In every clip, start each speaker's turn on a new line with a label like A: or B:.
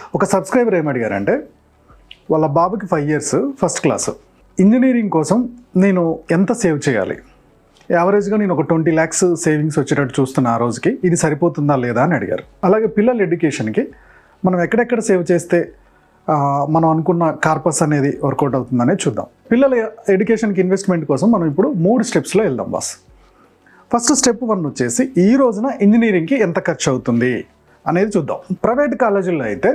A: ఒక సబ్స్క్రైబర్ ఏమడిగారంటే వాళ్ళ బాబుకి 5 years ఫస్ట్ క్లాస్ ఇంజనీరింగ్ కోసం నేను ఎంత సేవ్ చేయాలి, యావరేజ్గా నేను ఒక 20 lakhs సేవింగ్స్ వచ్చేటట్టు చూస్తున్నా ఆ రోజుకి, ఇది సరిపోతుందా లేదా అని అడిగారు. అలాగే పిల్లల ఎడ్యుకేషన్కి మనం ఎక్కడెక్కడ సేవ్ చేస్తే మనం అనుకున్న కార్పస్ అనేది వర్కౌట్ అవుతుందనే చూద్దాం. పిల్లల ఎడ్యుకేషన్కి ఇన్వెస్ట్మెంట్ కోసం మనం ఇప్పుడు 3 స్టెప్స్లో వెళ్దాం బాస్. ఫస్ట్ స్టెప్ 1 వచ్చేసి ఈ రోజున ఇంజనీరింగ్కి ఎంత ఖర్చు అవుతుంది అనేది చూద్దాం. ప్రైవేట్ కాలేజీల్లో అయితే,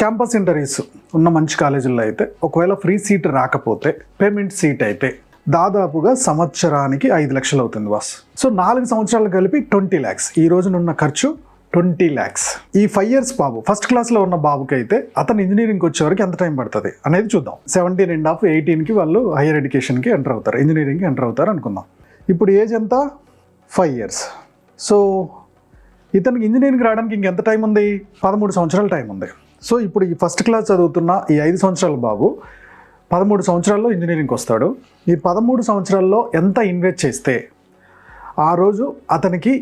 A: క్యాంపస్ ఇంటర్వ్యూస్ ఉన్న మంచి కాలేజీల్లో అయితే ఒకవేళ ఫ్రీ సీట్ రాకపోతే పేమెంట్ సీట్ అయితే దాదాపుగా సంవత్సరానికి 5 లక్షలు అవుతుంది బాస్. సో 4 సంవత్సరాలు కలిపి 20 lakhs. ఈ రోజునున్న ఖర్చు 20 lakhs. ఈ 5 years బాబు ఫస్ట్ క్లాస్లో ఉన్న బాబుకి అయితే అతను ఇంజనీరింగ్కి వచ్చేవరకు ఎంత టైం పడుతుంది అనేది చూద్దాం. 17 and half 18కి వాళ్ళు హైయర్ ఎడ్యుకేషన్కి ఎంటర్ అవుతారు, ఇంజనీరింగ్కి ఎంటర్ అవుతారు అనుకుందాం. ఇప్పుడు ఏజ్ ఎంత? 5 years. సో ఇతనికి ఇంజనీరింగ్ రావడానికి ఇంకెంత టైం ఉంది? 13 సంవత్సరాల టైం ఉంది. సో ఇప్పుడు ఈ ఫస్ట్ క్లాస్ చదువుతున్న ఈ 5 సంవత్సరాల బాబు 13 సంవత్సరాల్లో ఇంజనీరింగ్కి వస్తాడు. ఈ 13 సంవత్సరాల్లో ఎంత ఇన్వెస్ట్ చేస్తే ఆ రోజు అతనికి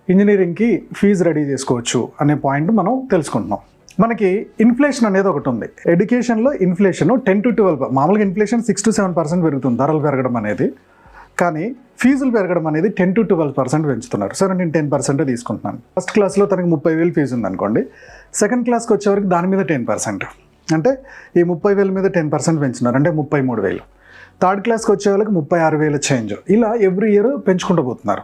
A: ఇంజనీరింగ్కి ఫీజు రెడీ చేసుకోవచ్చు అనే పాయింట్ మనం తెలుసుకుంటున్నాం. మనకి ఇన్ఫ్లేషన్ అనేది ఒకటి ఉంది. ఎడ్యుకేషన్లో ఇన్ఫ్లేషన్ 10 to 12, మామూలుగా ఇన్ఫ్లేషన్ 6 to 7% పెరుగుతుంది ధరలు పెరగడం అనేది, కానీ ఫీజులు పెరగడం అనేది 10 to 12% పెంచుతున్నారు. సరే నేను 10% తీసుకుంటున్నాను. ఫస్ట్ క్లాస్లో తనకి 30,000 ఫీజు ఉందనుకోండి, సెకండ్ క్లాస్కి వచ్చేవరకు దాని మీద 10%, అంటే ఈ 30,000 మీద 10% పెంచుతున్నారు, అంటే 33,000. థర్డ్ క్లాస్కి వచ్చే వాళ్ళకి 36,000 చేంజ్. ఇలా ఎవ్రీ ఇయర్ పెంచుకుంటూ పోతున్నారు.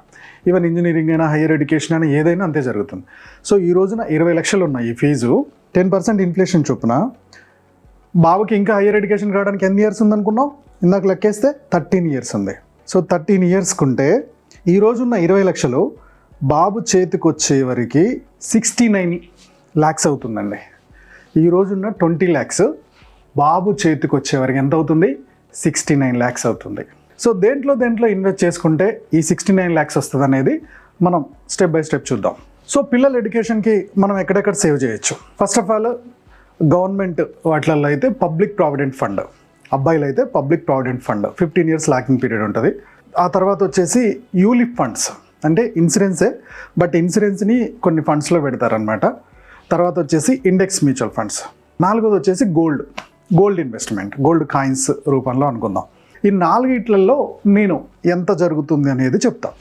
A: ఈవెన్ ఇంజనీరింగ్ అయినా హైయర్ ఎడ్యుకేషన్ అయినా ఏదైనా అంతే జరుగుతుంది. సో ఈ రోజున 20 లక్షలు ఉన్నాయి ఈ ఫీజు. 10% ఇన్ఫ్లేషన్ చొప్పున బాబుకి ఇంకా హైయర్ ఎడ్యుకేషన్ రావడానికి ఎన్ని ఇయర్స్ ఉందనుకున్నాం? ఇందాక లెక్కేస్తే 13 years ఉంది. సో 13 yearsకి ఉంటే ఈ రోజున్న 20 లక్షలు బాబు చేతికి వచ్చేవరికి 69 lakhs అవుతుందండి. ఈ రోజున్న 20 lakhs బాబు చేతికి వచ్చేవరకు ఎంత అవుతుంది? 69 lakhs అవుతుంది. సో దేంట్లో ఇన్వెస్ట్ చేసుకుంటే ఈ 69 lakhs వస్తుంది అనేది మనం స్టెప్ బై స్టెప్ చూద్దాం. సో పిల్లల ఎడ్యుకేషన్కి మనం ఎక్కడెక్కడ సేవ్ చేయొచ్చు? ఫస్ట్ ఆఫ్ ఆల్ గవర్నమెంట్ వాటిలలో అయితే పబ్లిక్ ప్రావిడెంట్ ఫండ్, అబ్బాయిలు అయితే public provident fund 15 years locking period ఉంటుంది. ఆ తర్వాత వచ్చేసి యూలిప్ ఫండ్స్, అంటే ఇన్సూరెన్సే, బట్ ఇన్సూరెన్స్ని కొన్ని ఫండ్స్లో పెడతారనమాట. తర్వాత వచ్చేసి ఇండెక్స్ మ్యూచువల్ ఫండ్స్. 4వది వచ్చేసి గోల్డ్ ఇన్వెస్ట్మెంట్, గోల్డ్ కాయిన్స్ రూపంలో అనుకుందాం. ఈ 4 నేను ఎంత జరుగుతుంది అనేది చెప్తాను.